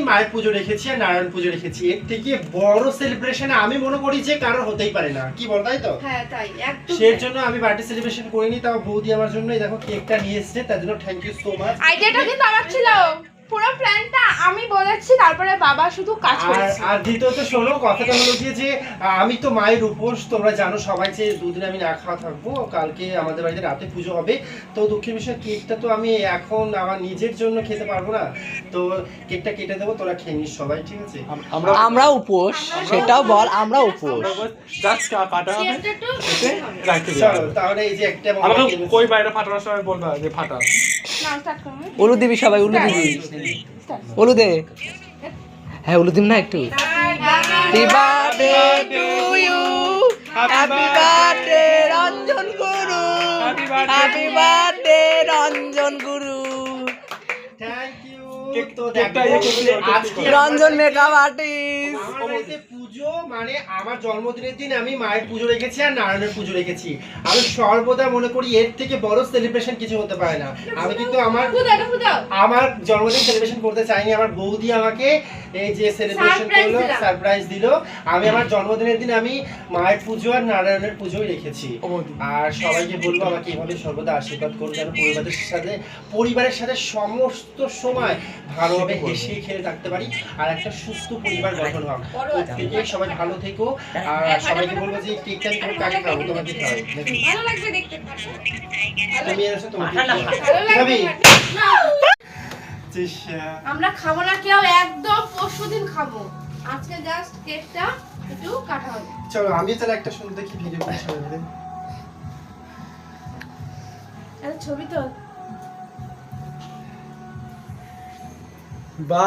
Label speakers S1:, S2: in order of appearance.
S1: মায়ের পুজো রেখেছি আর নারায়ণ পুজো রেখেছি, এর থেকে বড় সেলিব্রেশন আমি মনে করি যে কারোর হতেই পারে না, কি বল তাই তো?
S2: হ্যাঁ তাই একদম।
S1: সেই জন্য আমি বার্থডে সেলিব্রেশন করিনি, তাও বৌদি আমার জন্য এই দেখো কেকটা নিয়ে এসেছে, তার জন্য থ্যাংক ইউ সো মাচ।
S2: আইডিয়াটা কিন্তু আমার ছিল, পুরো প্ল্যানটা আমি বলেছি, তারপরে বাবা শুধু কাজ করেছে।
S1: আর দ্বিতীয়ত শোনো, কথাটা হলো যে আমি তো মায়ের উপোস, তোমরা জানো সবাই যে দুদিন আমি না খাওয়া থাকবো, কালকে আমাদের বাড়িতে রাতে পুজো হবে। তো দুঃখের বিষয় কেকটা তো আমি এখন আমার নিজের জন্য খেতে পারবো না, তো কেকটা কেটে দেবো, তোরা খেয়ে নিস সবাই, ঠিক আছে?
S3: আমরা উপোস, সেটাও বল, আমরা উপোস।
S4: জাস্ট কাটা হবে, রাখতে দিও।
S1: চলো তাহলে এই যে একটা
S4: আমাকে কই বাইরে ফাটানোর সময় বলবা যে ফাটা।
S2: না স্টার্ট করো।
S3: উলু দিবি সবাই, উলু দিবি, উলু দে। হ্যাঁ উলু দিম না একটু। Happy birthday to you, happy birthday Ranjan গুরু, happy birthday Ranjan Guru.
S1: Thank you.
S4: Cake-
S1: তো
S4: কেকটা
S1: দেখো,
S4: ইয়ে করলে-
S1: আজকে
S3: রঞ্জন মেকআপ আর্টিস্ট।
S1: আমার বাড়িতে পুজো মানে আমার জন্মদিনের দিন আমি মায়ের পুজো রেখেছি আর নারায়ণের পুজো রেখেছি। আমি সর্বদা মনে করি এর থেকে বড় সেলিব্রেশন কিছু হতে পারে না। আমি কিন্তু আমার জন্মদিন সেলিব্রেশন করতে চাইনি, আমার বৌদি আমাকে এই যে সেলিব্রেশন করলো, সারপ্রাইজ দিল। আমি আমার জন্মদিনের দিন আমি মায়ের পুজো আর নারায়ণের পুজোই রেখেছি। আর সবাইকে বলবো আমাকে এইভাবে সর্বদা আশীর্বাদ করুন, যেন পরিবারের সাথে সমস্ত সময় ভালোভাবে হেসে খেলে থাকতে পারি আর একটা সুস্থ পরিবার গঠন হোক। প্রত্যেকে সবাই ভালো থেকো। আর সবাইকে বলবো যে কেকটা আমি তোমার কাকে খাবো, তোমাকে খাওয়াই।
S2: ভালো লাগবে দেখতে।
S1: তুমি এসো, তোমাকে
S2: ভালো
S1: খাবি?
S2: লাগবে। আমরা খাবো না কেউ, একদম পরশুদিন খাবো। আজকে জাস্ট কেকটা একটু কাটা হবে।
S1: চলো আমি তাহলে একটা সুন্দর দেখি ভিডিও করে ছেড়ে দেব।
S2: আরে ছবি তো
S4: বা